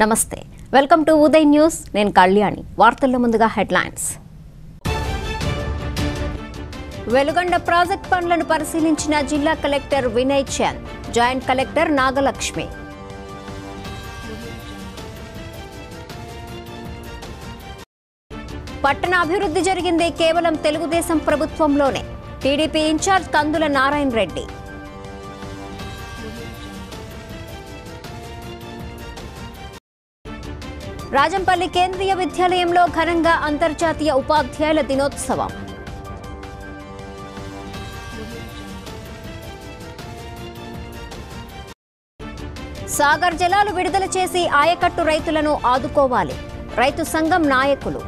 నమస్తే welcome to Uday news నేను కళ్యాణి వార్తల్లో ముందుగా హెడ్లైన్స్ వెలుగొండ ప్రాజెక్ట్ పనులను పరిశీలించిన జిల్లా collector Vinay Chand joint collector Nagalakshmi పట్టణ అభివృద్ధి జరిగింది కేవలం తెలుగుదేశం ప్రభుత్వంలోనే టీడీపీ ఇన్ఛార్జ్ కందుల నారాయణ రెడ్డి రాజంపల్లి కేంద్రీయ విద్యాలయంలో ఘనంగా అంతర్జాతీయ ఉపాధ్యాయుల దినోత్సవం సాగర్ జలాలు విడుదల చేసి ఆయకట్టు రైతులను ఆదుకోవాలి రైతు సంఘం నాయకులు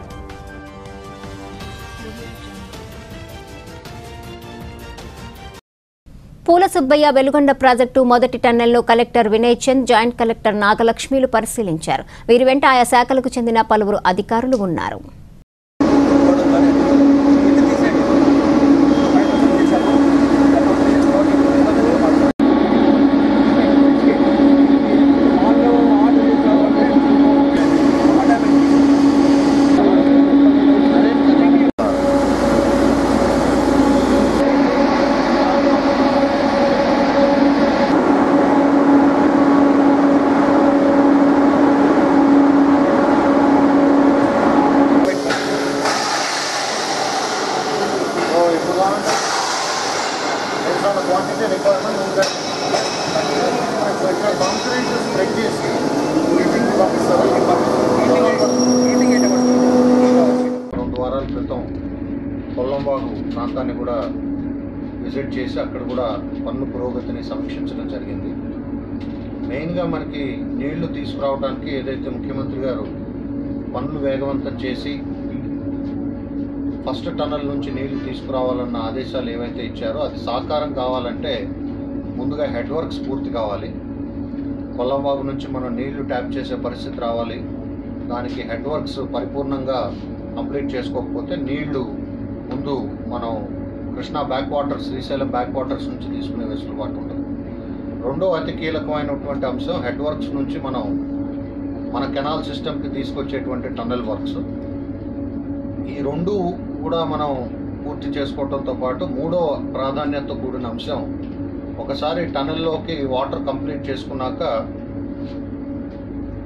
పూల సుబ్బయ్య వెలుగొండ ప్రాజెక్టు మొదటి టన్నెల్ను collector Vinay Chand joint collector నాగలక్ష్మిలు పరిశీలించారు. వీరి వెంట ఆయా శాఖలకు చెందిన పలువురు అధికారులు ఉన్నారు. వారాల క్రితం కొల్లంబాగు ప్రాంతాన్ని కూడా విజిట్ చేసి అక్కడ కూడా పన్ను పురోగతిని సమీక్షించడం జరిగింది. మెయిన్గా మనకి నీళ్లు తీసుకురావడానికి ఏదైతే ముఖ్యమంత్రి గారు పనులు వేగవంతం చేసి ఫస్ట్ టన్నల్ నుంచి నీళ్లు తీసుకురావాలన్న ఆదేశాలు ఏవైతే ఇచ్చారో అది సాకారం కావాలంటే ముందుగా హెడ్ వర్క్స్ పూర్తి కావాలి. కొల్లంబాగు నుంచి మనం నీళ్లు ట్యాప్ చేసే పరిస్థితి రావాలి. దానికి హెడ్ వర్క్స్ పరిపూర్ణంగా కంప్లీట్ చేసుకోకపోతే నీళ్లు ముందు మనం Krishna back waters Srisailam back waters నుంచి తీసుకునే వెసులుబాటు ఉండదు. రెండో అతి కీలకమైనటువంటి అంశం హెడ్ వర్క్స్ నుంచి మనం మన కెనాల్ సిస్టమ్కి తీసుకొచ్చేటువంటి టన్నెల్ వర్క్స్. ఈ రెండు కూడా మనం పూర్తి చేసుకోవడంతో పాటు మూడో ప్రాధాన్యతతో కూడిన అంశం ఒకసారి టన్నెల్లోకి వాటర్ కంప్లీట్ చేసుకున్నాక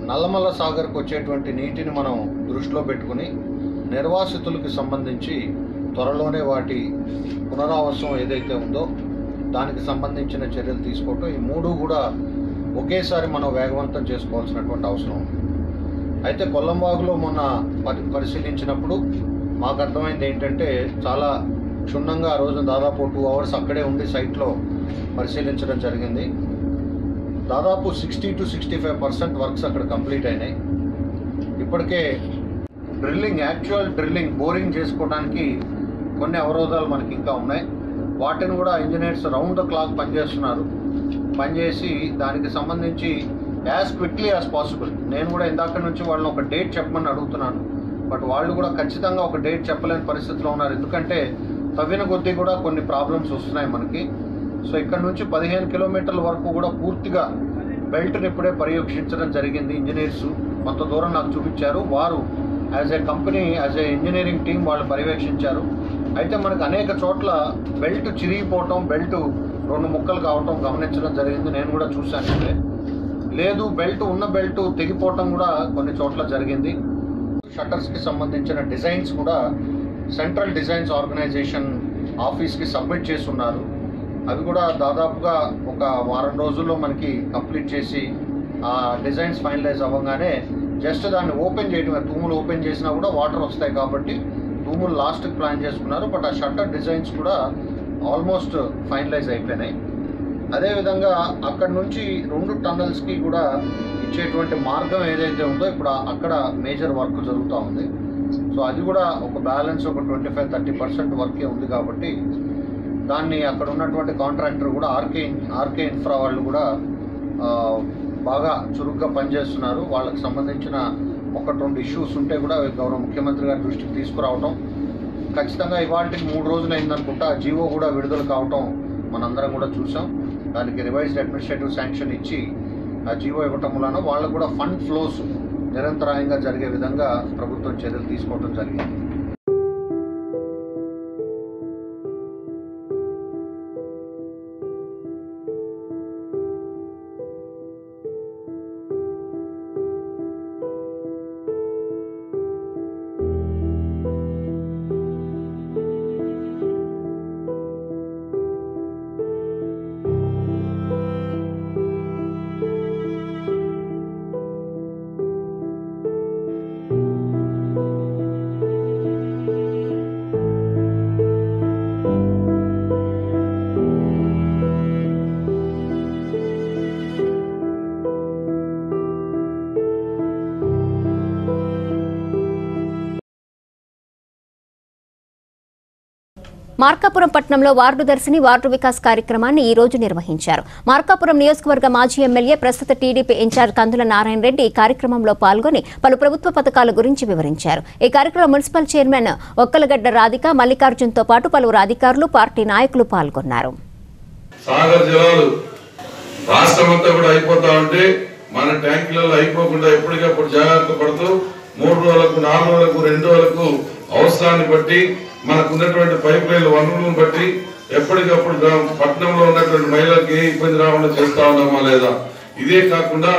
నల్లమల్ల సాగర్కి వచ్చేటువంటి నీటిని మనం దృష్టిలో పెట్టుకుని నిర్వాసితులకు సంబంధించి త్వరలోనే వాటి పునరావాసం ఏదైతే ఉందో దానికి సంబంధించిన చర్యలు తీసుకోవటం, ఈ మూడు కూడా ఒకేసారి మనం వేగవంతం చేసుకోవాల్సినటువంటి అవసరం ఉంది. అయితే కొల్లంబాగులో మొన్న పరిశీలించినప్పుడు మాకు అర్థమైంది ఏంటంటే చాలా క్షుణ్ణంగా ఆ రోజు దాదాపు 2 hours అక్కడే ఉండి సైట్లో పరిశీలించడం జరిగింది. దాదాపు 60 to 65% వర్క్స్ అక్కడ కంప్లీట్ అయినాయి. ఇప్పటికే యాక్చువల్ డ్రిల్లింగ్ బోరింగ్ చేసుకోవడానికి కొన్ని అవరోధాలు మనకి ఇంకా ఉన్నాయి. వాటిని కూడా ఇంజనీర్స్ రౌండ్ ద క్లాక్ పనిచేసి దానికి సంబంధించి యాజ్ క్విక్లీ యాజ్ పాసిబుల్. నేను కూడా ఇందాక నుంచి వాళ్ళని ఒక డేట్ చెప్పమని అడుగుతున్నాను, బట్ వాళ్ళు కూడా ఖచ్చితంగా ఒక డేట్ చెప్పలేని పరిస్థితిలో ఉన్నారు. ఎందుకంటే తవ్విన కొద్దీ కూడా కొన్ని ప్రాబ్లమ్స్ వస్తున్నాయి మనకి. సో ఇక్కడ నుంచి 15 కిలోమీటర్ల వరకు కూడా పూర్తిగా బెల్ట్ని ఇప్పుడే పర్యవేక్షించడం జరిగింది. ఇంజనీర్స్ కొంత దూరం నాకు చూపించారు. వారు as a company as a engineering team వాళ్ళు పర్యవేక్షించారు. అయితే మనకు అనేక చోట్ల బెల్ట్ చిరిగిపోవటం, బెల్ట్ 2 ముక్కలు కావటం గమనించడం జరిగింది. నేను కూడా చూశాను. లేదు ఉన్న బెల్ట్ తెగిపోవటం కూడా కొన్ని చోట్ల జరిగింది. షట్టర్స్కి సంబంధించిన డిజైన్స్ కూడా సెంట్రల్ డిజైన్స్ ఆర్గనైజేషన్ ఆఫీస్కి సబ్మిట్ చేసి ఉన్నారు. అవి కూడా దాదాపుగా ఒక వారం రోజుల్లో మనకి కంప్లీట్ చేసి ఆ డిజైన్స్ ఫైనలైజ్ అవ్వగానే జస్ట్ దాన్ని ఓపెన్ చేయడమే. తూములు ఓపెన్ చేసినా కూడా వాటర్ వస్తాయి కాబట్టి తూములు లాస్ట్కి ప్లాన్ చేసుకున్నారు. బట్ ఆ షట్టర్ డిజైన్స్ కూడా ఆల్మోస్ట్ ఫైనలైజ్ అయిపోయినాయి. అదేవిధంగా అక్కడ నుంచి 2 టన్నల్స్కి కూడా ఇచ్చేటువంటి మార్గం ఏదైతే ఉందో ఇప్పుడు అక్కడ మేజర్ వర్క్ జరుగుతూ ఉంది. సో అది కూడా ఒక బ్యాలెన్స్ ఒక 25-30% వర్కే ఉంది కాబట్టి దాన్ని అక్కడ ఉన్నటువంటి కాంట్రాక్టర్ కూడా ఆర్కే ఇన్ఫ్రా వాళ్ళు కూడా బాగా చురుగ్గా పనిచేస్తున్నారు. వాళ్ళకి సంబంధించిన 1-2 ఇష్యూస్ ఉంటే కూడా గౌరవ ముఖ్యమంత్రి గారి దృష్టికి తీసుకురావటం, ఖచ్చితంగా ఇవాళకి 3 రోజులు అయిందనుకుంటా జీవో కూడా విడుదల కావటం మనందరం కూడా చూసాం. దానికి రివైజ్డ్ అడ్మినిస్ట్రేటివ్ శాంక్షన్ ఇచ్చి ఆ జీవో ఇవ్వటం వలన వాళ్ళకు కూడా ఫండ్ ఫ్లోస్ నిరంతరాయంగా జరిగే విధంగా ప్రభుత్వం చర్యలు తీసుకోవడం జరిగింది. మార్కాపురం పట్టణంలో వార్డు దర్శిని వార్డు వికాస్ కార్యక్రమాన్ని ఈ రోజు నిర్వహించారు. మార్కాపురం నియోజకవర్గ మాజీ ఎమ్మెల్యే ప్రస్తుత టీడీపీ ఇన్ఛార్జ్ కందుల నారాయణ రెడ్డి ఈ కార్యక్రమంలో పాల్గొని పలు ప్రభుత్వ పథకాల గురించి వివరించారు. ఈ కార్యక్రమంలో మున్సిపల్ చైర్మన్ ఒక్కలగడ్డ రాధిక, మల్లికార్జున్తో పాటు పలువురు అధికారులు, పార్టీ నాయకులు పాల్గొన్నారు. సాగర్ జలాలు రాష్ట్రమంతా కూడా అయిపోతా ఉంటే మన ట్యాంకులలో అయిపోకుండా ఎప్పటికప్పుడు జాగ్రత్త పడుతూ 3 రోజులకు 4 రోజులకు 2 రోజులకు అవసరాన్ని బట్టి మనకున్నటువంటి పైప్ లైన్ల వనరులను బట్టి ఎప్పటికప్పుడు పట్టణంలో ఉన్నటువంటి మహిళలకు ఏ ఇబ్బంది రాకుండా చేస్తా ఉన్నామా లేదా. ఇదే కాకుండా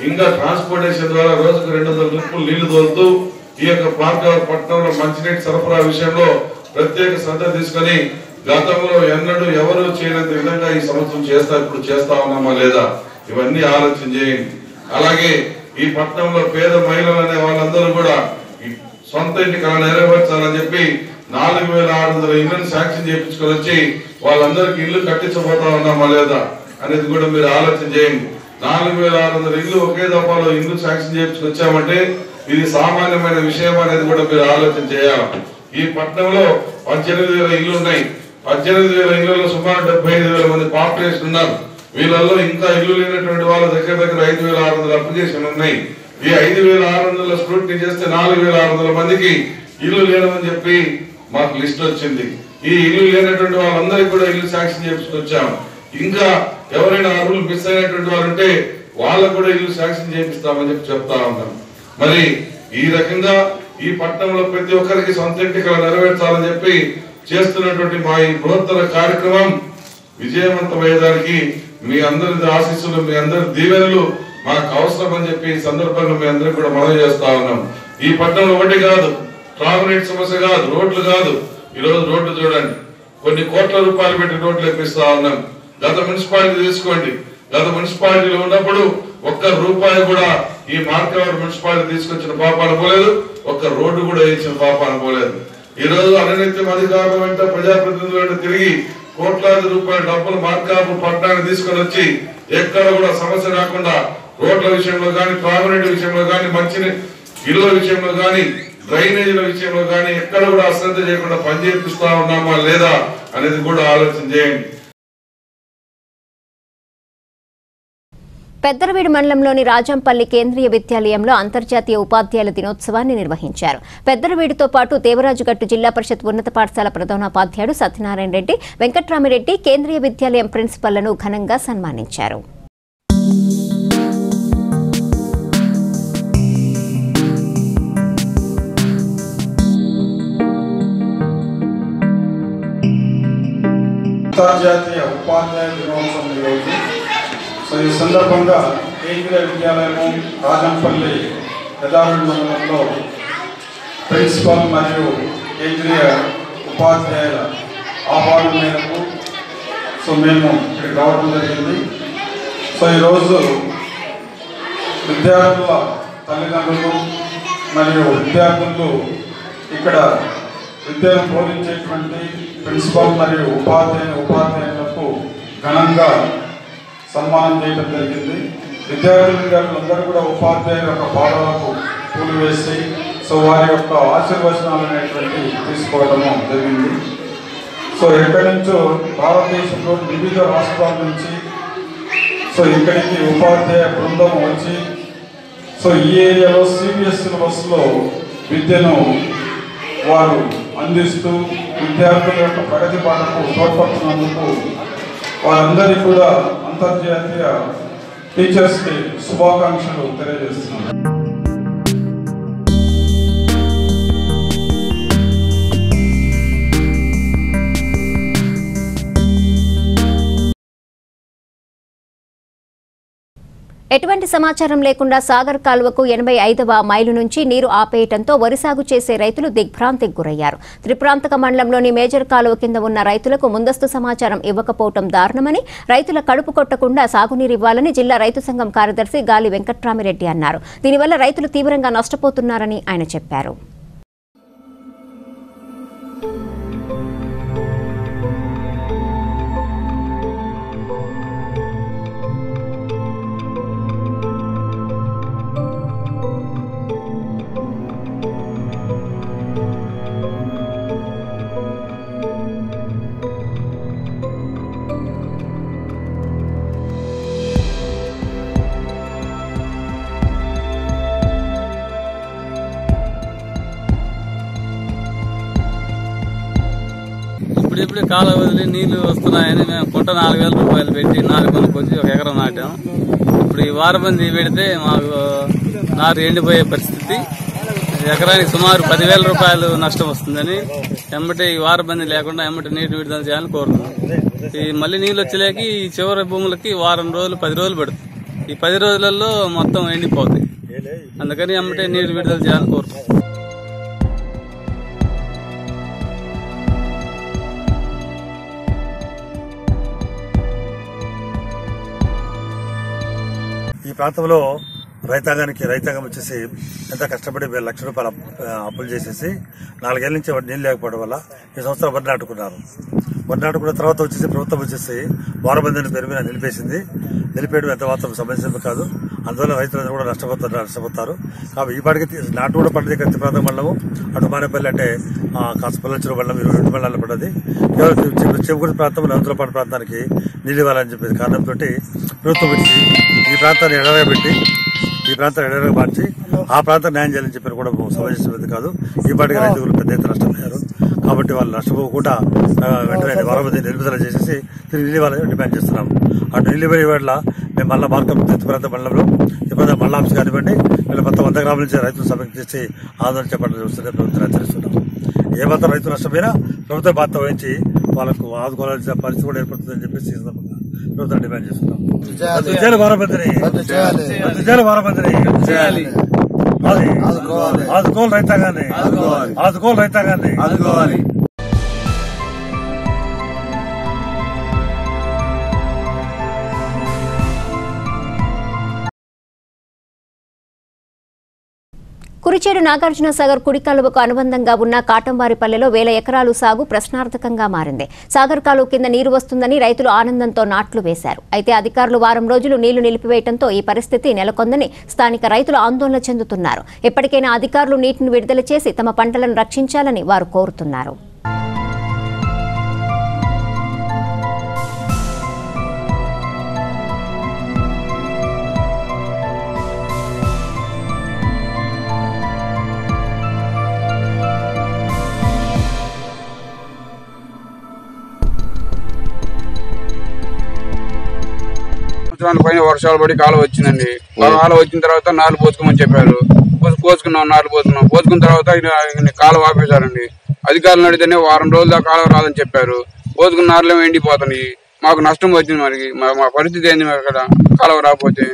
ఇంకా ట్రాన్స్పోర్టేషన్ ద్వారా రోజుకు 200 లింపులు నీళ్లు తోలుతూ ఈ యొక్క పట్టణంలో మంచినీటి సరఫరా విషయంలో ప్రత్యేక శ్రద్ధ తీసుకొని గతంలో ఎన్నడూ ఎవరు చేయనంత విధంగా ఈ సంవత్సరం ఇప్పుడు చేస్తా ఉన్నామా లేదా ఇవన్నీ ఆలోచన చేయండి. అలాగే ఈ పట్టణంలో పేద మహిళలు అనే వాళ్ళందరూ కూడా సొంత ఇంటి కళ నెరవేర్చాలని చెప్పి 4600 ఇళ్లను శాంక్షన్ చేయించుకొని వచ్చి వాళ్ళందరికీ ఇల్లు కట్టించబోతా ఉన్నామా లేదా అనేది కూడా మీరు ఆలోచన చేయండి. 4600 ఇల్లు ఒకే దఫాలో ఇల్లు శాంక్షన్ చేయించుకొచ్చామంటే ఇది సామాన్యమైన విషయం అనేది కూడా మీరు ఆలోచన చేయాలి. ఈ పట్టణంలో 18,000 ఇల్లు ఉన్నాయి. 18,000 ఇళ్లలో సుమారు 75,000 మంది పాపులేషన్ ఉన్నారు. వీళ్ళల్లో ఇంకా ఇల్లు లేనటువంటి వాళ్ళ దగ్గర 5,600 అప్లికేషన్లు ఉన్నాయి. ఈ 5,600 స్క్రూటినీ చేస్తే 4,600 మందికి ఇల్లు లేనని చెప్పి మాకు లిస్ట్ వచ్చింది. ఈ ఇల్లు లేనటువంటి వాళ్ళందరికీ కూడా ఇల్లు శాంక్షన్ చేయించుకొచ్చాము. ఇంకా ఎవరైనా అర్హులు మిస్ అయినటువంటి వారు ఉంటే వాళ్ళకు కూడా ఇల్లు శాంక్షన్ చేపిస్తామని చెప్పి చెప్తా ఉన్నాం. మరి ఈ రకంగా ఈ పట్టణంలో ప్రతి ఒక్కరికి సొంత ఇంటి కళ నెరవేర్చాలని చెప్పి చేస్తున్నటువంటి మా ఈ బృహత్తర కార్యక్రమం విజయవంతమయ్యేదానికి మీ అందరి ఆశీస్సులు, మీ అందరి దీవెనలు మాకు అవసరం అని చెప్పి ఈ సందర్భంగా మీ అందరికి కూడా మనవి చేస్తా ఉన్నాం. ఈ పట్టణంలో ఒకటి కాదు, త్రాగునీటి సమస్య కాదు, రోడ్లు కాదు. ఈరోజు రోడ్లు చూడండి, కొన్ని కోట్ల రూపాయలు పెట్టి రోడ్లు ఎక్కిస్తా ఉన్నాం. గత మున్సిపాలిటీ తీసుకోండి, గత మున్సిపాలిటీలో ఉన్నప్పుడు ఒక్క రూపాయి కూడా ఈ మార్కాపురం మున్సిపాలిటీ తీసుకొచ్చిన పాపాన పోలేదు, ఒక్క రోడ్డు కూడా వేసిన పాపాన పోలేదు. ఈ రోజు అవినీతి అధికారుల వెంట ప్రజాప్రతినిధుల వెంట తిరిగి కోట్లాది రూపాయల డబ్బులు మార్కాపురం పట్టణానికి తీసుకొని వచ్చి ఎక్కడ కూడా సమస్య రాకుండా రోడ్ల విషయంలో కానీ, త్రాగునీటి విషయంలో కానీ, మంచినీటి ఇళ్ల విషయంలో కానీ, డ్రైనేజీల విషయంలో కానీ ఎక్కడ కూడా అశ్రద్ధ చేయకుండా పనిచేపిస్తా ఉన్నామా లేదా అనేది కూడా ఆలోచన చేయండి. పెద్దరవీడు మండలంలోని రాజంపల్లి కేంద్రీయ విద్యాలయంలో అంతర్జాతీయ ఉపాధ్యాయుల దినోత్సవాన్ని నిర్వహించారు. పెద్దరవీడుతో పాటు దేవరాజుగట్టు జిల్లా పరిషత్ ఉన్నత పాఠశాల ప్రధానోపాధ్యాయుడు సత్యనారాయణ రెడ్డి, వెంకట్రామిరెడ్డి కేంద్రీయ విద్యాలయం ప్రిన్సిపల్లను ఘనంగా సన్మానించారు. అంతర్జాతీయ ఉపాధ్యాయ దినోత్సవం ఈరోజు. సో ఈ సందర్భంగా కేంద్రీయ విద్యాలయము రాజంపల్లి పెద్దరవీడు మండలంలో ప్రిన్సిపల్ మరియు కేంద్రీయ ఉపాధ్యాయుల ఆహ్వానం మేరకు మేము ఇక్కడికి రావడం జరిగింది. సో ఈరోజు విద్యార్థుల తల్లిదండ్రులు మరియు విద్యార్థులు ఇక్కడ విద్యను బోధించేటువంటి ప్రిన్సిపల్ మరియు ఉపాధ్యాయులకు ఘనంగా సన్మానం చేయడం జరిగింది. విద్యార్థులందరూ కూడా ఉపాధ్యాయుల యొక్క పాదాలకు పూలు వేసి వారి యొక్క ఆశీర్వచనాలు అనేటువంటి తీసుకోవడము జరిగింది. ఎక్కడి నుంచో భారతదేశంలో వివిధ రాష్ట్రాల నుంచి ఇక్కడికి ఉపాధ్యాయ బృందం వచ్చి ఈ ఏరియాలో సిబిఎస్ సిలబస్లో విద్యను వారు అందిస్తూ విద్యార్థుల యొక్క ప్రగతి బాటకు తోడ్పడుతున్నందుకు వారందరికీ కూడా అంతర్జాతీయ టీచర్స్కి శుభాకాంక్షలు తెలియజేస్తున్నాను. ఎటువంటి సమాచారం లేకుండా సాగర్ కాలువకు 85వ మైలు నుంచి నీరు ఆపేయడంతో వరి సాగు చేసే రైతులు దిగ్భ్రాంతికి గురయ్యారు. త్రిప్రాంతక మండలంలోని మేజర్ కాలువ కింద ఉన్న రైతులకు ముందస్తు సమాచారం ఇవ్వకపోవడం దారుణమని, రైతుల కడుపు కొట్టకుండా సాగునీరు ఇవ్వాలని జిల్లా రైతు సంఘం కార్యదర్శి గాలి వెంకట్రామిరెడ్డి అన్నారు. దీనివల్ల రైతులు తీవ్రంగా నష్టపోతున్నారని ఆయన చెప్పారు. ఇప్పుడు కాలువ వదిలి నీళ్లు వస్తున్నాయని మేము కుంట 4,000 రూపాయలు పెట్టి నారు కొనుక్కొచ్చి 1 ఎకరం నాటాం. ఇప్పుడు ఈ వారబంది పెడితే మాకు నారు ఎండిపోయే పరిస్థితి. ఎకరానికి సుమారు 10,000 రూపాయలు నష్టం వస్తుందని ఎమ్మటి ఈ వారబంది లేకుండా ఎమ్మటి నీటి విడుదల చేయాలని కోరుతున్నాం. ఈ మళ్ళీ నీళ్ళు వచ్చేలేక ఈ చివరి భూములకి వారం రోజులు 10 రోజులు పడుతుంది. ఈ 10 రోజులలో మొత్తం ఎండిపోతాయి. అందుకని ఎమ్మటి నీరు విడుదల చేయాలని కోరుతున్నాం. ఈ ప్రాంతంలో రైతాంగం వచ్చేసి ఎంత కష్టపడి 1,00,000 లక్షల రూపాయలు అప్పులు చేసేసి 4 ఏళ్ల నుంచి నీళ్ళు లేకపోవడం వల్ల ఈ సంవత్సరం వరి నాటుకున్నారు. వరి నాటుకున్న తర్వాత వచ్చేసి ప్రభుత్వం వచ్చేసి వారబందిని పేరు మీద నిలిపేయడం ఎంత మాత్రం సమస్య కాదు. అందువల్ల రైతులందరూ కూడా నష్టపోతారు. కాబట్టి ఈ పాటికి నాటు కూడా పడ్డది. ఇక్కడ త్రిప్రాంతక మండలం, అటు మానేపల్లి అంటే కాసుపల్లె మండలం, 22 మండలాలు పడ్డది. కేవలం చెవుకుడి ప్రాంతం, నందులపాడు ప్రాంతానికి నీళ్ళు ఇవ్వాలని చెప్పేసి కారణంతో ప్రభుత్వం వచ్చి ఈ ప్రాంతాన్ని ఎడగా మార్చి ఆ ప్రాంతం న్యాయం చేయాలని చెప్పి కూడా సమస్య కాదు. ఈ పాటికి రైతులు పెద్ద ఎత్తున నష్టపోయారు. కాబట్టి వాళ్ళు నష్టపోకుండా వెంటనే వారబంది నిలుపుదల చేసేసి తిరిగి నీళ్ళు ఇవ్వాలని డిమాండ్ చేస్తున్నాం. అటు నీళ్ళు ఇవ్వని వల్ల మేము మళ్ళా మార్గం త్రిప్రాంతక మండలంలో మండల ఆఫీస్ కానివ్వండి, వీళ్ళు మొత్తం 100 గ్రాముల నుంచి రైతులు సమీక్ష చేసి ఆందోళన చేపట్టాలని చూస్తుంటే ప్రభుత్వం హెచ్చరిస్తున్నాం. ఏమాత్రం రైతు నష్టమైనా ప్రభుత్వం బాధ్యత వహించి వాళ్ళకు ఆదుకోవాల్సిన పరిస్థితి కూడా ఏర్పడుతుందని చెప్పేసి ప్రభుత్వం డిమాండ్ చేస్తున్నాం. ఆదుకోవాలి రైతాంగాన్ని. కురిచేడు నాగార్జున సాగర్ కుడి కాలువకు అనుబంధంగా ఉన్న కాటంవారిపల్లెలో 1000 ఎకరాలు సాగు ప్రశ్నార్థకంగా మారింది. సాగర్ కాలువ కింద నీరు వస్తుందని రైతులు ఆనందంతో నాట్లు వేశారు. అయితే అధికారులు వారం రోజులు నీళ్లు నిలిపివేయడంతో ఈ పరిస్థితి నెలకొందని స్థానిక రైతులు ఆందోళన చెందుతున్నారు. ఎప్పటికైనా అధికారులు నీటిని విడుదల చేసి తమ పంటలను రక్షించాలని వారు కోరుతున్నారు. పైన వర్షాలు పడి కాలువ వచ్చిందండి. కాలువ వచ్చిన తర్వాత నాలుగు పోసుకోమని చెప్పారు. నాలుగు పోసుకున్న తర్వాత కాలువ ఆపేశారండి. అధికారులను అడిగితేనే వారం రోజులు కాలువ రాదని చెప్పారు. పోసుకున్న నారులేమో ఎండిపోతున్నాయి. మాకు నష్టం వచ్చింది. మరి మా పరిస్థితి ఏంది? మరి అక్కడ కాలువ రాకపోతే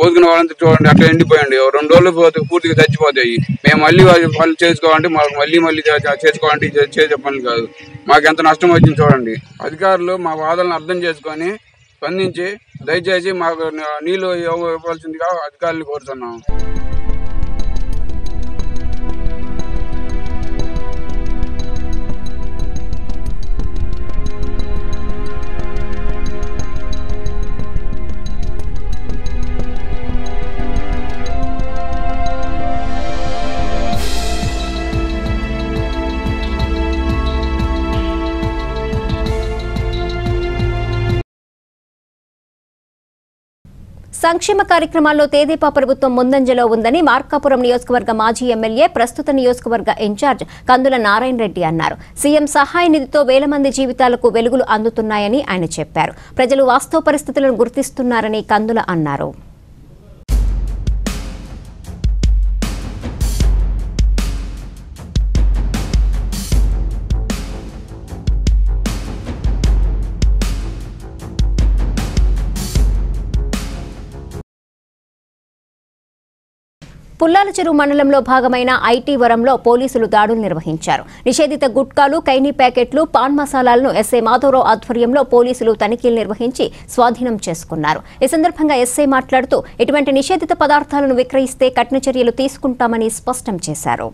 పోసుకున్న వాళ్ళంతా చూడండి అట్లా ఎండిపోయండి. 2 రోజులు పోతే పూర్తిగా చచ్చిపోతాయి. మేము మళ్ళీ పనులు చేసుకోవాలంటే మాకు మళ్ళీ చేసుకోవాలంటే చేసే పనులు కాదు. మాకు ఎంత నష్టం వచ్చింది చూడండి. అధికారులు మా బాధలను అర్థం చేసుకొని స్పందించి దయచేసి మాకు నీళ్లు ఇవ్వాల్సిందిగా అధికారులు కోరుతున్నాం. సంక్షేమ కార్యక్రమాల్లో తెదేపా ప్రభుత్వం ముందంజలో ఉందని మార్కాపురం నియోజకవర్గ మాజీ ఎమ్మెల్యే ప్రస్తుత నియోజకవర్గ ఇన్ఛార్జ్ కందుల నారాయణ రెడ్డి అన్నారు. సీఎం సహాయ నిధితో వేల మంది జీవితాలకు వెలుగులు అందుతున్నాయని ఆయన చెప్పారు. ప్రజలు వాస్తవ పరిస్థితులను గుర్తిస్తున్నారని కందుల అన్నారు. పుల్లాల చెరువు మండలంలో భాగమైన ఐటీ వరంలో పోలీసులు దాడులు నిర్వహించారు. నిషేధిత గుట్కాలు, కైనీ ప్యాకెట్లు, పాన్ మసాలాలను ఎస్ఐ మాధవరావు ఆధ్వర్యంలో పోలీసులు తనిఖీలు నిర్వహించి స్వాధీనం చేసుకున్నారు. ఈ సందర్భంగా ఎస్ఐ మాట్లాడుతూ ఇటువంటి నిషేధిత పదార్థాలను విక్రయిస్తే కఠిన చర్యలు తీసుకుంటామని స్పష్టం చేశారు.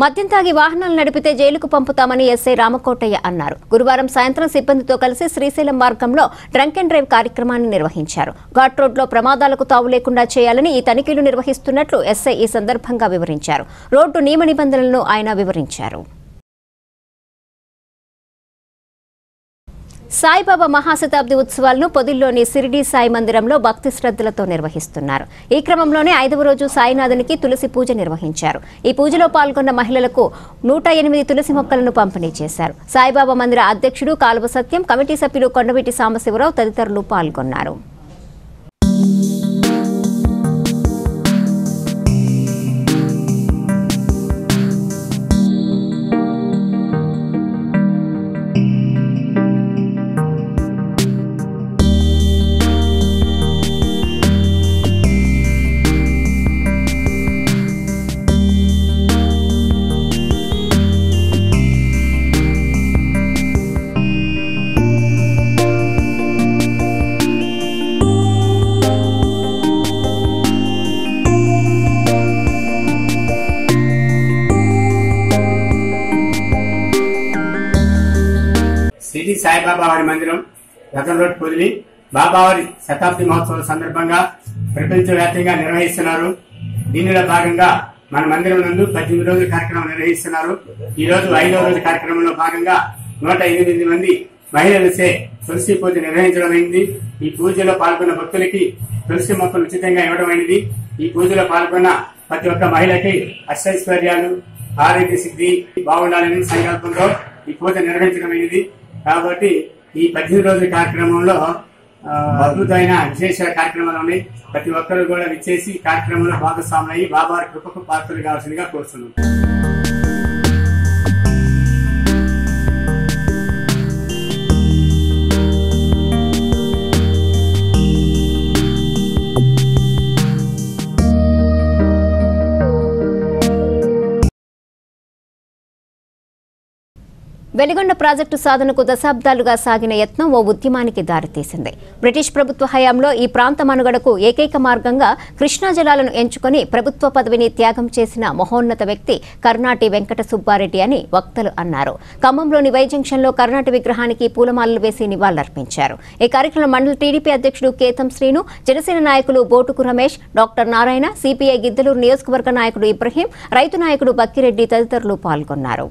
మద్యం తాగి వాహనాలు నడిపితే జైలుకు పంపుతామని ఎస్ఐ రామకోటయ్య అన్నారు. గురువారం సాయంత్రం సిబ్బందితో కలిసి శ్రీశైలం మార్గంలో డ్రంక్ అండ్ డ్రైవ్ కార్యక్రమాన్ని నిర్వహించారు. ఘాట్ రోడ్లో ప్రమాదాలకు తావు లేకుండా చేయాలని ఈ తనిఖీలు నిర్వహిస్తున్నట్లు ఎస్ఐ ఈ సందర్భంగా వివరించారు. రోడ్డు నియమ నిబంధనలను ఆయన వివరించారు. సాయిబాబా మహాశతాబ్ది ఉత్సవాలను పొదిల్లోని సిరిడి సాయి మందిరంలో భక్తి శ్రద్ధలతో నిర్వహిస్తున్నారు. ఈ క్రమంలోనే 5వ రోజు సాయినాథునికి తులసి పూజ నిర్వహించారు. ఈ పూజలో పాల్గొన్న మహిళలకు 108 తులసి మొక్కలను పంపిణీ చేశారు. సాయిబాబా మందిర అధ్యక్షుడు కాలువ సత్యం, కమిటీ సభ్యులు కొండవీటి సాంబశివరావు తదితరులు పాల్గొన్నారు. సిటీ సాయిబాబా వారి మందిరం రతన్ రోడ్ పొదిలి బాబావారి శతాబ్ది మహోత్సవం సందర్భంగా ప్రపంచవ్యాప్తంగా నిర్వహిస్తున్నారు. దీనిలో భాగంగా మన మందిరం నందు 18 రోజుల కార్యక్రమం నిర్వహిస్తున్నారు. ఈ రోజు 5వ రోజు కార్యక్రమంలో భాగంగా 108 మంది మహిళలచే తులసి పూజ నిర్వహించడం అయింది. ఈ పూజలో పాల్గొన్న భక్తులకి తులసి మొక్కలు ఉచితంగా ఇవ్వడం అయింది. ఈ పూజలో పాల్గొన్న ప్రతి ఒక్క మహిళకి అష్టైశ్వర్యాలు, ఆరోగ్య సిద్ధి బాగుండాలని సంకల్పంతో ఈ పూజ నిర్వహించడం అయింది. కాబట్టి ఈ 18 రోజుల కార్యక్రమంలో అద్భుతమైన విశేష కార్యక్రమాలు ఉన్నాయి. ప్రతి ఒక్కరు కూడా విచ్చేసి కార్యక్రమంలో భాగస్వాములయ్యి బాబా కృపకు పాత్రలు కావాల్సిందిగా కోరుతున్నాం. వెలిగొండ ప్రాజెక్టు సాధనకు దశాబ్దాలుగా సాగిన యత్నం ఓ ఉద్యమానికి దారితీసింది. బ్రిటిష్ ప్రభుత్వ హయాంలో ఈ ప్రాంత మనుగడకు ఏకైక మార్గంగా కృష్ణా జలాలను ఎంచుకొని ప్రభుత్వ పదవిని త్యాగం చేసిన మహోన్నత వ్యక్తి కర్నాటి వెంకట సుబ్బారెడ్డి అని వక్తలు అన్నారు. ఖమ్మంలోని వై జంక్షన్లో కర్నాటి విగ్రహానికి పూలమాలలు వేసి నివాళులర్పించారు. ఈ కార్యక్రమంలో మండల టీడీపీ అధ్యక్షుడు కేతం శ్రీను, జనసేన నాయకులు బోటుకు రమేష్, డాక్టర్ నారాయణ, సిపిఐ గిద్దలూరు నియోజకవర్గ నాయకుడు ఇబ్రహీం, రైతు నాయకుడు బక్కిరెడ్డి తదితరులు పాల్గొన్నారు.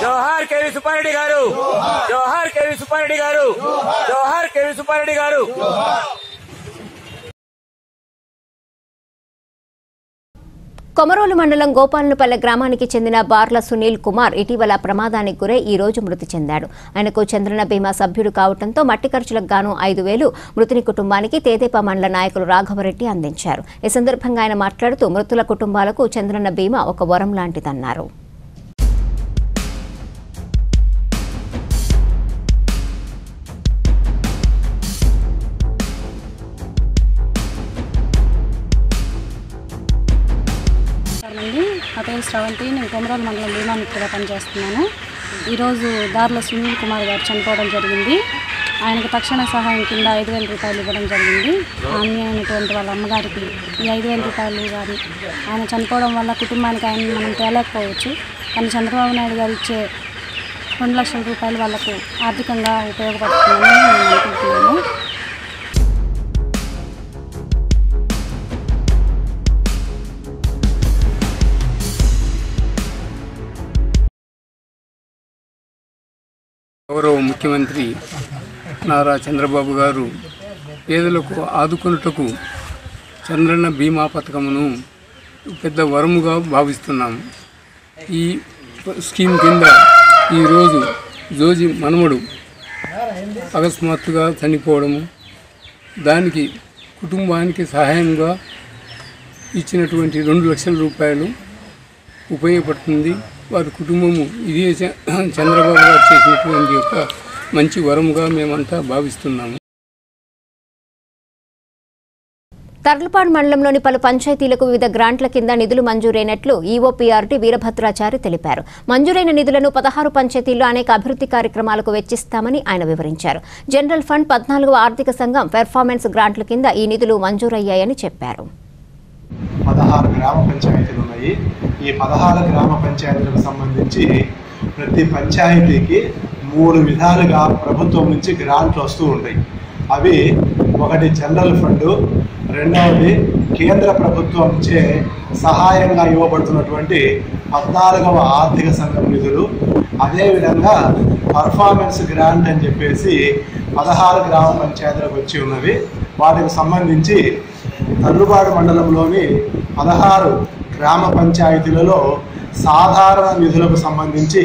జోహార్ కేవి సుబ్బారెడ్డి గారు, జోహార్ కేవి సుబ్బారెడ్డి గారు, జోహార్ కేవి సుబ్బారెడ్డి గారు. కొమరోలు మండలం గోపాలనపల్లె గ్రామానికి చెందిన బార్ల సునీల్ కుమార్ ఇటీవల ప్రమాదానికి గురై ఈ రోజు మృతి చెందాడు. ఆయనకు చంద్రన బీమా సభ్యుడు కావడంతో మట్టి ఖర్చులకు గాను 5,000 మృతుని కుటుంబానికి తెదేపా మండల నాయకులు రాఘవరెడ్డి అందించారు. ఈ సందర్భంగా ఆయన మాట్లాడుతూ మృతుల కుటుంబాలకు చంద్రన బీమా ఒక వరం లాంటిదన్నారు. నా పేరు శ్రవంతి, నేను కొమరోలు మండలం బీమామిత్రుగా పనిచేస్తున్నాను. ఈరోజు దార్ల సునీల్ కుమార్ గారు చనిపోవడం జరిగింది. ఆయనకు తక్షణ సహాయం కింద 5,000 రూపాయలు ఇవ్వడం జరిగింది. ఆమె అయినటువంటి వాళ్ళ అమ్మగారికి ఈ 5,000 రూపాయలు కానీ ఆయన చనిపోవడం వల్ల కుటుంబానికి ఆయన మనం తేలేకపోవచ్చు, కానీ చంద్రబాబు నాయుడు గారు ఇచ్చే 2 లక్షల రూపాయలు వాళ్ళకు ఆర్థికంగా ఉపయోగపడుతుందని మేము అనుకుంటున్నాము. గౌరవ ముఖ్యమంత్రి నారా చంద్రబాబు గారు పేదలకు ఆదుకొనుటకు చంద్రన్న బీమా పథకమును పెద్ద వరముగా భావిస్తున్నాము. ఈ స్కీమ్ కింద ఈరోజు జోజి మనవడు అకస్మాత్తుగా చనిపోవడము, దానికి కుటుంబానికి సహాయంగా ఇచ్చినటువంటి 2 లక్షల రూపాయలు ఉపయోగపడుతుంది. వారి కుటుంబము ఇదే చంద్రబాబు గారు చేసినటువంటి యొక్క మంచి వరముగా మేమంతా భావిస్తున్నాము. తర్లుపాడు మండలంలోని పలు పంచాయతీలకు వివిధ గ్రాంట్ల కింద నిధులు మంజూరైనట్లు ఈఓపీఆర్టీ వీరభద్రాచారి తెలిపారు. మంజూరైన నిధులను 16 పంచాయతీల్లో అనేక అభివృద్ధి కార్యక్రమాలకు వెచ్చిస్తామని ఆయన వివరించారు. జనరల్ ఫండ్ 14వ ఆర్థిక సంఘం పెర్ఫార్మెన్స్ గ్రాంట్ల కింద ఈ నిధులు మంజూరయ్యాయని చెప్పారు. 16 గ్రామ పంచాయతీలు ఉన్నాయి. ఈ 16 గ్రామ పంచాయతీలకు సంబంధించి ప్రతి పంచాయతీకి 3 విధాలుగా ప్రభుత్వం నుంచి గ్రాంట్లు వస్తూ ఉంటాయి. అవి ఒకటి జనరల్ ఫండ్, రెండవది కేంద్ర ప్రభుత్వంచే సహాయంగా ఇవ్వబడుతున్నటువంటి 14వ ఆర్థిక సంఘం నిధులు, అదేవిధంగా పర్ఫార్మెన్స్ గ్రాంట్ అని చెప్పేసి 16 గ్రామ పంచాయతీలకు వచ్చి ఉన్నవి. వాటికి సంబంధించి తర్లుపాడు మండలంలోని 16 గ్రామ పంచాయతీలలో సాధారణ నిధులకు సంబంధించి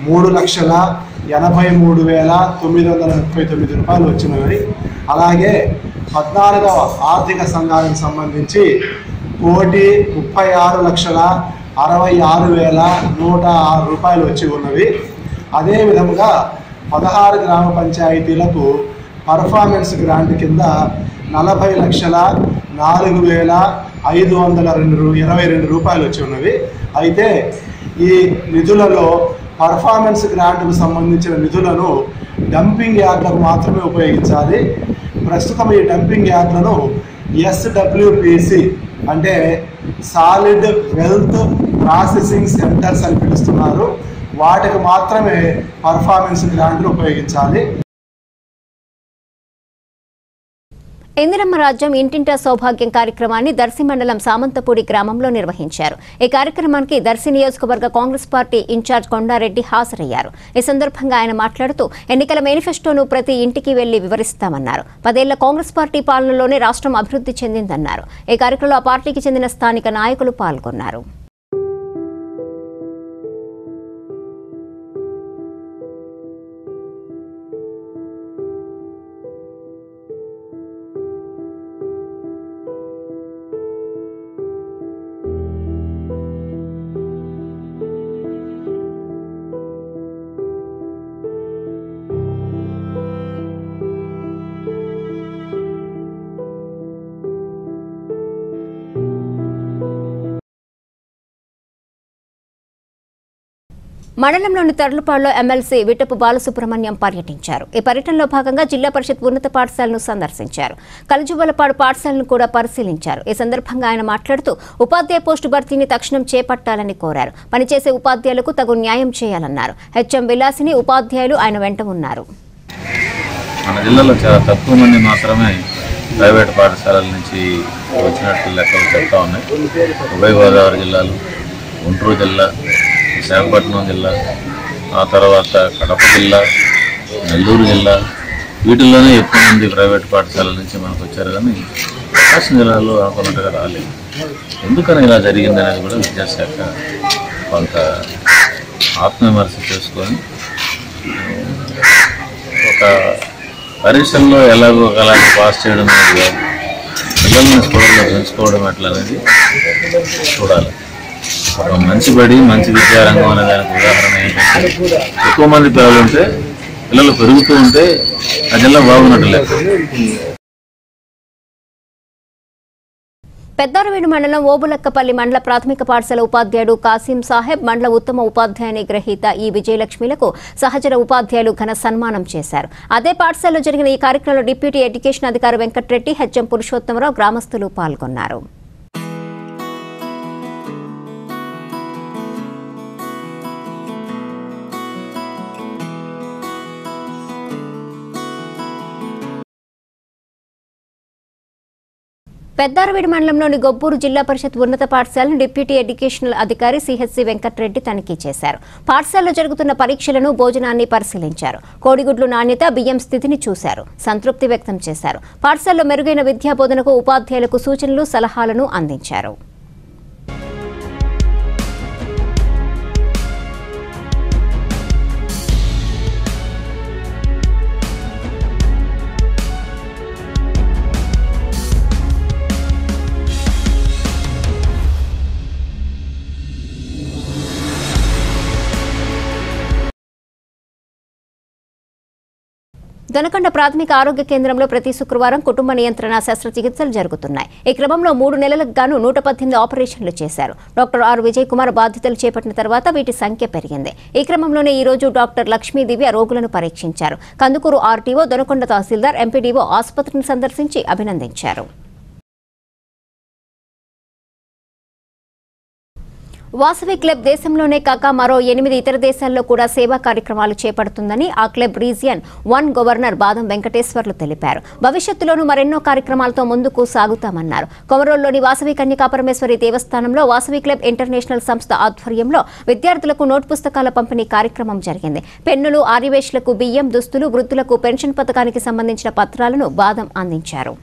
3,83,939 రూపాయలు వచ్చినవి. అలాగే 14వ ఆర్థిక సంఘానికి సంబంధించి 1,36,66,106 రూపాయలు వచ్చి ఉన్నవి. అదేవిధంగా 16 గ్రామ పంచాయతీలకు పర్ఫార్మెన్స్ గ్రాంట్ కింద 40,04,522 రూపాయలు వచ్చి ఉన్నవి. అయితే ఈ నిధులలో పర్ఫార్మెన్స్ గ్రాంట్కు సంబంధించిన నిధులను డంపింగ్ యార్డ్లకు మాత్రమే ఉపయోగించాలి. ప్రస్తుతం ఈ డంపింగ్ యార్డ్లను SWPC అంటే సాలిడ్ వెల్త్ ప్రాసెసింగ్ సెంటర్స్ అని పిలుస్తున్నారు. వాటికి మాత్రమే పర్ఫార్మెన్స్ గ్రాంట్లు ఉపయోగించాలి. ఇందిరమ్మ రాజ్యం ఇంటింటా సౌభాగ్యం కార్యక్రమాన్ని దర్శి మండలం సామంతపూడి గ్రామంలో నిర్వహించారు. ఈ కార్యక్రమానికి దర్శి నియోజకవర్గ కాంగ్రెస్ పార్టీ ఇన్ఛార్జ్ కొండారెడ్డి హాజరయ్యారు. ఈ సందర్భంగా ఆయన మాట్లాడుతూ ఎన్నికల మేనిఫెస్టోను ప్రతి ఇంటికి వెళ్లి వివరిస్తామన్నారు. 10 ఏళ్ల కాంగ్రెస్ పార్టీ పాలనలోనే రాష్ట్రం అభివృద్ధి చెందిందన్నారు. ఈ కార్యక్రమంలో ఆ పార్టీకి చెందిన స్థానిక నాయకులు పాల్గొన్నారు. మండలంలోని తర్లుపాడులో ఎమ్మెల్సీ విటపు బాలసుబ్రహ్మణ్యం పర్యటించారు. ఈ పర్యటనలో భాగంగా జిల్లా పరిషత్ ఉన్నత పాఠశాలను సందర్శించారు. కలజువలపాడు పాఠశాలను కూడా పరిశీలించారు. ఈ సందర్భంగా ఆయన మాట్లాడుతూ ఉపాధ్యాయ పోస్టు భర్తీని తక్షణం చేపట్టాలని కోరారు. పనిచేసే ఉపాధ్యాయులకు తగు న్యాయం చేయాలన్నారు. హెచ్ఎం విలాసిని ఉపాధ్యాయులు ఆయన వెంట ఉన్నారు. మన జిల్లాలో చాలా తక్కువ మంది మాత్రమే ప్రైవేట్ పాఠశాలల నుంచి వచ్చినట్టు లెక్కలు చెప్తా ఉన్నాయి. ఉభయ గోదావరి జిల్లాలు, గుంటూరు జిల్లా, విశాఖపట్నం జిల్లా, ఆ తర్వాత కడప జిల్లా, నెల్లూరు జిల్లా, వీటిల్లోనే ఎక్కువ మంది ప్రైవేట్ పాఠశాలల నుంచి మనకు వచ్చారు. కానీ ప్రకాశం జిల్లాలో అనుకున్నట్టుగా రాలేదు. ఎందుకని ఇలా జరిగిందనేది కూడా విద్యాశాఖ కొంత ఆత్మవిమర్శ చేసుకొని ఒక పరీక్షల్లో ఎలాగో అలాగే పాస్ చేయడం అనేది కాదు, పిల్లల్ని స్కూళ్ళలో పెంచుకోవడం ఎట్లా అనేది చూడాలి. ఒక మంచి బడి, మంచి విద్యారంగం అనే దానికి ఉదాహరణ ఏంటంటే ఎక్కువ మంది పిల్లలు ఉంటే, పిల్లలు పెరుగుతూ ఉంటే ఆ జిల్లా బాగున్నట్టు లెక్క. పెద్దారవీడు మండలం ఓబులక్కపల్లి మండల ప్రాథమిక పాఠశాల ఉపాధ్యాయుడు కాసిం సాహెబ్, మండల ఉత్తమ ఉపాధ్యాయుని గ్రహీత ఈ విజయలక్ష్మిలకు సహచర ఉపాధ్యాయులు ఘన సన్మానం చేశారు. అదే పాఠశాలలో జరిగిన ఈ కార్యక్రమంలో డిప్యూటీ ఎడ్యుకేషన్ అధికారి వెంకట్రెడ్డి, హెచ్ఎం పురుషోత్తమరావు, గ్రామస్తులు పాల్గొన్నారు. పెద్దారవీడు మండలంలోని గొబ్బూరు జిల్లా పరిషత్ ఉన్నత పాఠశాలను డిప్యూటీ ఎడ్యుకేషనల్ అధికారి సిహెచ్సి వెంకట్రెడ్డి తనిఖీ చేశారు. పాఠశాలలో జరుగుతున్న పరీక్షలను, భోజనాన్ని పరిశీలించారు. కోడిగుడ్లు నాణ్యత, బియ్యం స్థితిని చూశారు. సంతృప్తి వ్యక్తం చేశారు. పాఠశాలలో మెరుగైన విద్యా బోధనకు ఉపాధ్యాయులకు సూచనలు, సలహాలను అందించారు. దొనకొండ ప్రాథమిక ఆరోగ్య కేంద్రంలో ప్రతి శుక్రవారం కుటుంబ నియంత్రణ శస్త్రచికిత్సలు జరుగుతున్నాయి. ఈ క్రమంలో 3 నెలలకు గాను 118 ఆపరేషన్లు చేశారు. డాక్టర్ ఆర్ విజయ్ కుమార్ బాధ్యతలు చేపట్టిన తర్వాత వీటి సంఖ్య పెరిగింది. ఈ క్రమంలోనే ఈ రోజు డాక్టర్ లక్ష్మీ దివ్య రోగులను పరీక్షించారు. కందుకూరు ఆర్టీఓ, దొనకొండ తహసీల్దార్, ఎంపీడీఓ ఆసుపత్రిని సందర్శించి అభినందించారు. వాసవి క్లబ్ దేశంలోనే కాక మరో 8 ఇతర దేశాల్లో కూడా సేవా కార్యక్రమాలు చేపడుతుందని ఆ క్లబ్ రీజియన్ 1 గవర్నర్ బాదం వెంకటేశ్వర్లు తెలిపారు. భవిష్యత్తులోనూ మరెన్నో కార్యక్రమాలతో ముందుకు సాగుతామన్నారు. కొమరోల్లోని వాసవి కన్యకాపరమేశ్వరి దేవస్థానంలో వాసవి క్లబ్ ఇంటర్నేషనల్ సంస్థ ఆధ్వర్యంలో విద్యార్థులకు నోట్ పుస్తకాల పంపిణీ కార్యక్రమం జరిగింది. పెన్నులు, ఆర్యవేశ్లకు బియ్యం, దుస్తులు, వృద్ధులకు పెన్షన్ పథకానికి సంబంధించిన పత్రాలను బాదం అందించారు.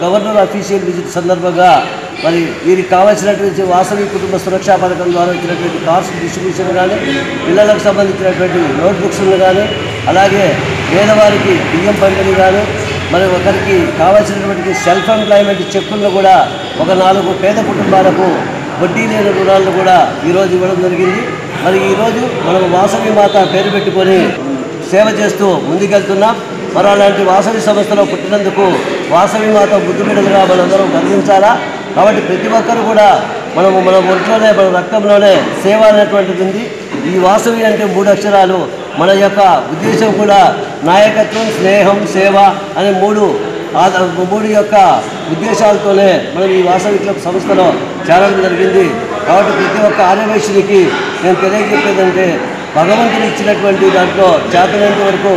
గవర్నర్ అఫీషియల్ విజిట్ సందర్భంగా మరి వీరికి కావాల్సినటువంటి వాసవి కుటుంబ సురక్షా పథకం ద్వారా వచ్చినటువంటి కార్డ్స్ డిస్ట్రిబ్యూషన్ కానీ, పిల్లలకు సంబంధించినటువంటి నోట్బుక్స్లు కానీ, అలాగే పేదవారికి బియ్యం పంపిణీ కానీ, మరి ఒకరికి కావాల్సినటువంటి సెల్ఫ్ ఎంప్లాయ్మెంట్ చెక్కులను కూడా ఒక 4 పేద కుటుంబాలకు వడ్డీ లేని రుణాలను కూడా ఈరోజు ఇవ్వడం జరిగింది. మరి ఈరోజు మనం వాసవి మాత పేరు పెట్టుకొని సేవ చేస్తూ ముందుకెళ్తున్నాం. మరి అలాంటి వాసవి సంస్థలో పుట్టినందుకు వాసవి మాత బుద్ధి బిడ్డలుగా మనందరం గర్వించాలా. కాబట్టి ప్రతి ఒక్కరు కూడా మన ఒంట్లోనే, మన రక్తంలోనే సేవ అనేటువంటిది ఉంది. ఈ వాసవి అంటే 3 అక్షరాలు. మన యొక్క ఉద్దేశం కూడా నాయకత్వం, స్నేహం, సేవ అనే 3 యొక్క ఉద్దేశాలతోనే మనం ఈ వాసవి క్లబ్ సంస్థలో చేరడం జరిగింది. కాబట్టి ప్రతి ఒక్క ఆర్యవైశ్యునికి నేను తెలియజెప్పేదంటే, భగవంతుడు ఇచ్చినటువంటి దాంట్లో చేతనంత వరకు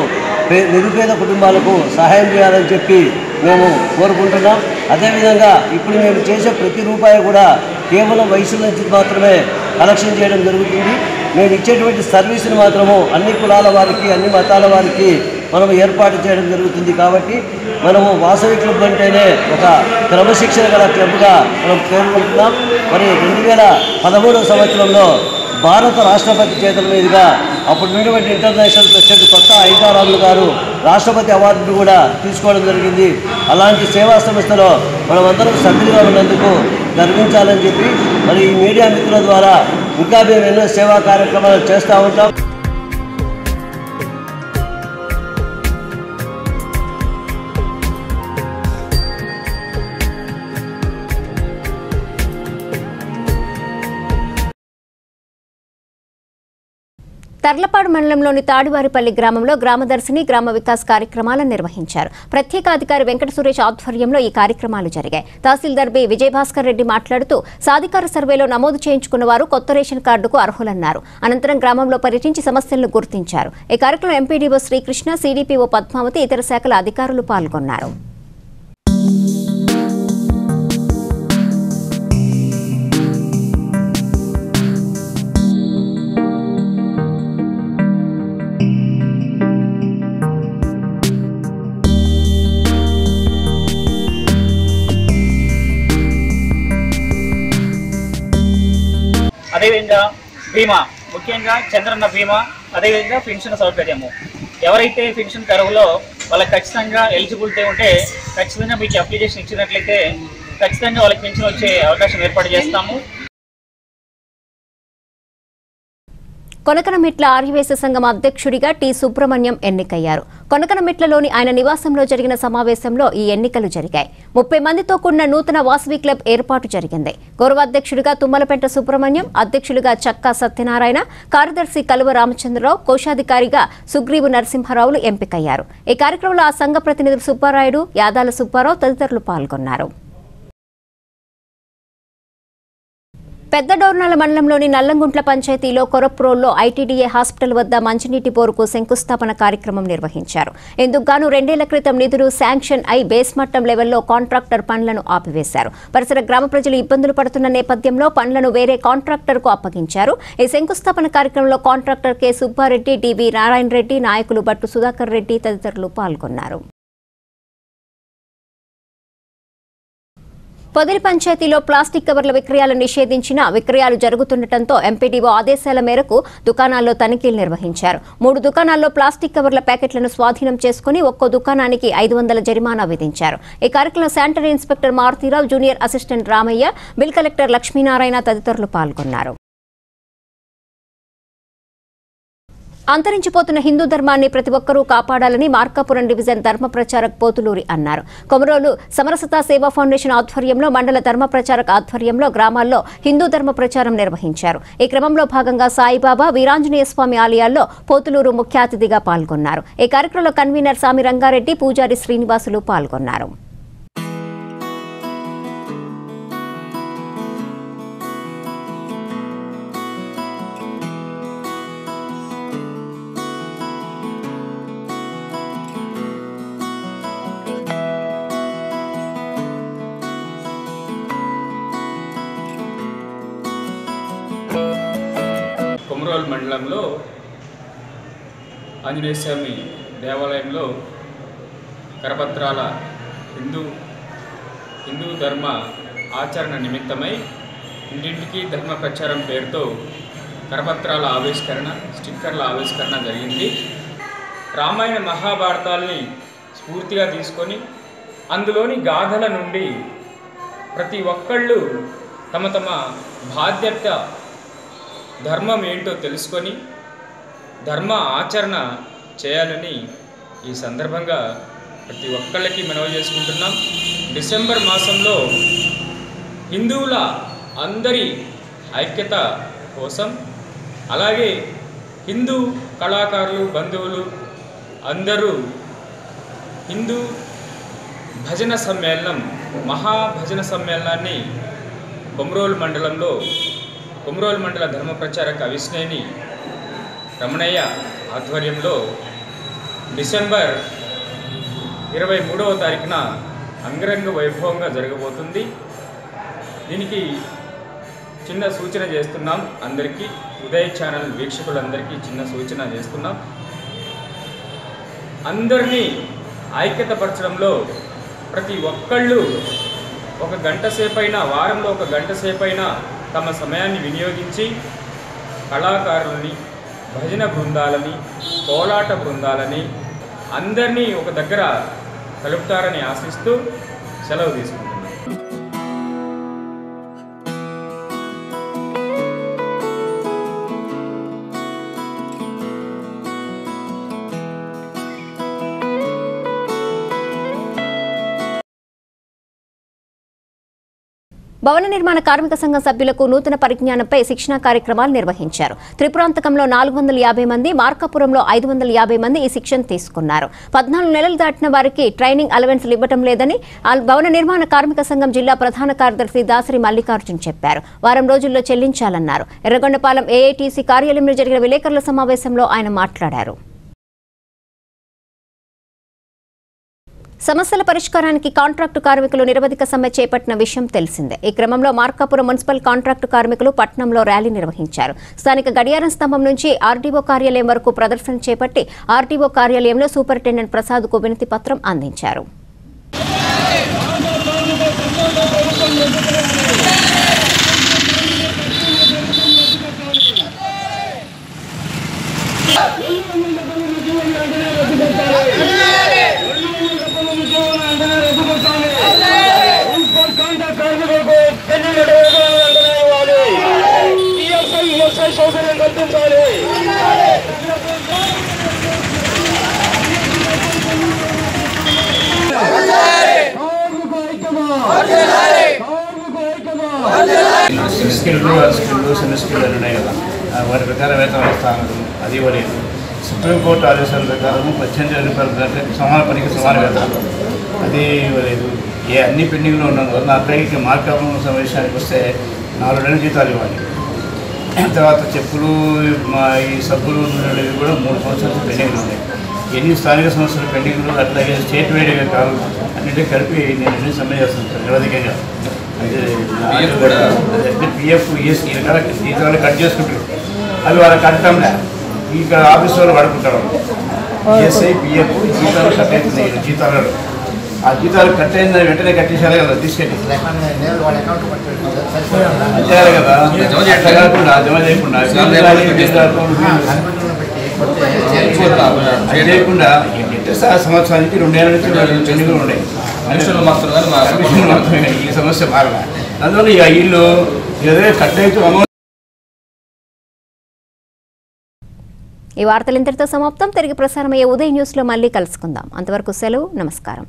నిరుపేద కుటుంబాలకు సహాయం చేయాలని చెప్పి మేము కోరుకుంటున్నాం. అదేవిధంగా ఇప్పుడు మేము చేసే ప్రతి రూపాయి కూడా కేవలం వయసుల నుంచి మాత్రమే కలెక్షన్ చేయడం జరుగుతుంది. మేము ఇచ్చేటువంటి సర్వీసుని మాత్రము అన్ని కులాల వారికి, అన్ని మతాల వారికి మనం ఏర్పాటు చేయడం జరుగుతుంది. కాబట్టి మనము వాసవి క్లబ్ అంటేనే ఒక క్రమశిక్షణ గల క్లబ్గా మనం పేర్కొంటున్నాం. మరి 2013 సంవత్సరంలో భారత రాష్ట్రపతి చేతుల మీదుగా అప్పుడు ఉన్నటువంటి ఇంటర్నేషనల్ ప్రెసిడెంట్ కొత్త ఐదారాములు గారు రాష్ట్రపతి అవార్డును కూడా తీసుకోవడం జరిగింది. అలాంటి సేవా సంస్థలో మనమందరం సభ్యులుగా ఉన్నందుకు గర్వించాలని చెప్పి మరి ఈ మీడియా మిత్రుల ద్వారా ఇంకా మేము ఎన్నో సేవా కార్యక్రమాలు చేస్తూ ఉంటాం. తర్లపాడు మండలంలోని తాడివారిపల్లి గ్రామంలో గ్రామదర్శిని గ్రామ వికాస్ కార్యక్రమాలను నిర్వహించారు. ప్రత్యేక అధికారి వెంకట సురేష్ ఆధ్వర్యంలో ఈ కార్యక్రమాలు జరిగాయి. తహసీల్దార్ బి విజయభాస్కర్ రెడ్డి మాట్లాడుతూ సాధికార సర్వేలో నమోదు చేయించుకున్న వారు కొత్త రేషన్ కార్డుకు అర్హులన్నారు. అనంతరం గ్రామంలో పర్యటించి సమస్యలను గుర్తించారు. ఈ కార్యక్రమంలో ఎంపీడీఓ శ్రీకృష్ణ, సిడిపిఓ పద్మావతి, ఇతర శాఖల అధికారులు పాల్గొన్నారు. అదేవిధంగా బీమా, ముఖ్యంగా చంద్రన్న బీమా, అదేవిధంగా పెన్షన్ సౌకర్యము. ఎవరైతే పెన్షన్ అర్హులో వాళ్ళకి ఖచ్చితంగా ఎలిజిబిలిటీ ఉంటే ఖచ్చితంగా మీకు అప్లికేషన్ ఇచ్చినట్లయితే ఖచ్చితంగా వాళ్ళకి పెన్షన్ వచ్చే అవకాశం ఏర్పాటు చేస్తాము. కొనకనమిట్ల ఆర్యవేశ సంఘం అధ్యక్షుడిగా టి సుబ్రహ్మణ్యం ఎన్నికయ్యారు. కొనకనమిట్లలోని ఆయన నివాసంలో జరిగిన సమావేశంలో ఈ ఎన్నికలు జరిగాయి. 30 మందితో కూడిన నూతన వాసవి క్లబ్ ఏర్పాటు జరిగింది. గౌరవాధ్యక్షుడిగా తుమ్మలపెంట సుబ్రహ్మణ్యం, అధ్యక్షుడిగా చక్కా సత్యనారాయణ, కార్యదర్శి కలువ రామచంద్రరావు, కోశాధికారిగా సుగ్రీవు నరసింహారావులు ఎంపికయ్యారు. ఈ కార్యక్రమంలో ఆ సంఘ ప్రతినిధులు సుబ్బారాయుడు, యాదాల సుబ్బారావు తదితరులు పాల్గొన్నారు. పెద్ద డోర్నాల మండలంలోని నల్లంగుంట్ల పంచాయతీలో కొరప్రోల్లో ఐటీడీఏ హాస్పిటల్ వద్ద మంచినీటి బోరుకు శంకుస్థాపన కార్యక్రమం నిర్వహించారు. ఇందుకు గాను 2 ఏళ్ల క్రితం నిధులు శాంక్షన్ అయి బేస్ మట్టం లెవెల్లో కాంట్రాక్టర్ పనులను ఆపివేశారు. పరిసర గ్రామ ప్రజలు ఇబ్బందులు పడుతున్న నేపథ్యంలో పనులను వేరే కాంట్రాక్టర్కు అప్పగించారు. ఈ శంకుస్థాపన కార్యక్రమంలో కాంట్రాక్టర్ కె సుబ్బారెడ్డి, డివి నారాయణ రెడ్డి, నాయకులు బట్టు సుధాకర్ రెడ్డి తదితరులు పాల్గొన్నారు. పొదిలి పంచాయతీలో ప్లాస్టిక్ కవర్ల విక్రయాలు నిషేధించిన విక్రయాలు జరుగుతుండటంతో ఎంపీడీఓ ఆదేశాల మేరకు దుకాణాల్లో తనిఖీలు నిర్వహించారు. 3 దుకాణాల్లో ప్లాస్టిక్ కవర్ల ప్యాకెట్లను స్వాధీనం చేసుకుని ఒక్కో దుకాణానికి 500 జరిమానా విధించారు. ఈ కార్యక్రమంలో sanitary inspector Maruthi Rao, junior assistant Ramaiah, bill collector Lakshminarayana తదితరులు పాల్గొన్నారు. అంతరించిపోతున్న హిందూ ధర్మాన్ని ప్రతి ఒక్కరూ కాపాడాలని మార్కాపురం డివిజన్ ధర్మ ప్రచారక్ పోతులూరి అన్నారు. కొమరోలు సమరసత సేవా ఫౌండేషన్ ఆధ్వర్యంలో మండల ధర్మ ప్రచారక్ ఆధ్వర్యంలో గ్రామాల్లో హిందూ ధర్మ ప్రచారం నిర్వహించారు. ఈ క్రమంలో భాగంగా సాయిబాబా, వీరాంజనేయ స్వామి ఆలయాల్లో పోతులూరు ముఖ్య అతిథిగా పాల్గొన్నారు. ఈ కార్యక్రమంలో కన్వీనర్ సామి రంగారెడ్డి, పూజారి శ్రీనివాసులు పాల్గొన్నారు. కొమరోలు మండలంలో ఆంజనేయ స్వామి దేవాలయంలో కరపత్రాల హిందూ ధర్మ ఆచరణ నిమిత్తమై ఇంటింటికి ధర్మ ప్రచారం పేరుతో కరపత్రాల ఆవిష్కరణ, స్టిక్కర్ల ఆవిష్కరణ జరిగింది. రామాయణ మహాభారతాల్ని స్ఫూర్తిగా తీసుకొని అందులోని గాథల నుండి ప్రతి ఒక్కళ్ళు తమ తమ బాధ్యత ధర్మం ఏంటో తెలుసుకొని ధర్మ ఆచరణ చేయాలని ఈ సందర్భంగా ప్రతి ఒక్కళ్ళకి మనవి చేసుకుంటున్నాం. డిసెంబర్ మాసంలో హిందువుల అందరి ఐక్యత కోసం, అలాగే హిందూ కళాకారులు, బంధువులు అందరూ హిందూ భజన సమ్మేళనం, మహాభజన సమ్మేళనాన్ని కొమరోలు మండల ధర్మ ప్రచారక అవిస్నేని రమణయ్య ఆధ్వర్యంలో డిసెంబర్ 23వ తారీఖున అంగరంగ వైభవంగా జరగబోతుంది. దీనికి చిన్న సూచన చేస్తున్నాం. అందరికీ ఉదయ్ ఛానల్ వీక్షకులందరికీ చిన్న సూచన చేస్తున్నాం. అందరినీ ఐక్యతపరచడంలో ప్రతి ఒక్కళ్ళు 1 గంట సేపైనా, వారంలో 1 గంట సేపైనా తమ సమయాన్ని వినియోగించి కళాకారులని, భజన బృందాలని, కోలాట బృందాలని అందరినీ ఒక దగ్గర కలుపుతారని ఆశిస్తూ సెలవు తీసుకుంటున్నాను. భవన నిర్మాణ కార్మిక సంఘం సభ్యులకు నూతన పరిజ్ఞానంపై శిక్షణా కార్యక్రమాలు నిర్వహించారు. త్రిపురాంతకంలో 450 మంది, మార్కాపురంలో 550 మంది ఈ శిక్షణ తీసుకున్నారు. 14 నెలలు దాటిన వారికి ట్రైనింగ్ అలవెన్స్లు ఇవ్వడం లేదని భవన నిర్మాణ కార్మిక సంఘం జిల్లా ప్రధాన కార్యదర్శి దాసరి మల్లికార్జున్ చెప్పారు. వారం రోజుల్లో చెల్లించాలన్నారు. ఎర్రగొండపాలెం ఏఐటీసీ కార్యాలయంలో జరిగిన విలేకరుల సమావేశంలో ఆయన మాట్లాడారు. సమస్యల పరిష్కారానికి కాంట్రాక్టు కార్మికులు నిరవధిక సమ్మె చేపట్టిన విషయం తెలిసిందే. ఈ క్రమంలో మార్కాపురం మున్సిపల్ కాంట్రాక్టు కార్మికులు పట్టణంలో ర్యాలీ నిర్వహించారు. స్థానిక గడియారం స్తంభం నుంచి ఆర్డీఓ కార్యాలయం వరకు ప్రదర్శన చేపట్టి ఆర్డీఓ కార్యాలయంలో సూపరింటెండెంట్ ప్రసాద్కు వినతి పత్రం అందించారు. సెమిస్టర్లు ఉన్నాయి కదా, వారి ప్రకారం వేతనం వస్తాను అది ఇవ్వలేదు. సుప్రీంకోర్టు ఆదేశాల ప్రకారం 18,000 రూపాయల కంటే సమాన పనికి సమాన వేతనం అది ఇవ్వలేదు. అన్ని పెండింగ్లో ఉన్నందువల్ల నా పైకి మార్కాపురం సమావేశానికి వస్తే 4 నెలల జీతాలు ఇవ్వాలి. తర్వాత చెప్పులు, ఈ సబ్బులు కూడా 3 సంవత్సరాలు పెండింగ్లు ఉన్నాయి. ఎన్ని స్థానిక సంస్థలు పెండింగ్లు, అట్లాగే స్టేట్ వైడ్గా కాదు, అన్నింటినీ కలిపి నేను అన్ని సమ్మె చేస్తాను నిరవధికంగా. పిఎఫ్ ఈఎస్ జీతాలు కట్ చేసుకుంటారు, అవి వాళ్ళకి కట్టడంలే. ఇక ఆఫీస్ వాళ్ళు వాడుకుంటారు. ఈఎస్ఐ పిఎఫ్ జీతాలు కట్ అవుతున్నాయి. జీతాలు ఆ జీతాలు కట్ అయిందని వెంటనే కట్టేసారు కదా, తీసుకెళ్ళి చేయాలి కదా. కాకుండా జమ చేయకుండా చేయకుండా సంవత్సరానికి 2 ఏళ్ళ నుంచి పెండింగ్లు ఉన్నాయి. ఈ సమస్య మారల. అందువల్ల ఇక వీళ్ళు ఏదైనా కట్ అయితే ఈ వార్తలు ఇంతటితో సమాప్తం. తిరిగి ప్రసారమయ్యే ఉదయ్ న్యూస్ లో మళ్ళీ కలుసుకుందాం. అంతవరకు సెలవు, నమస్కారం.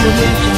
Audio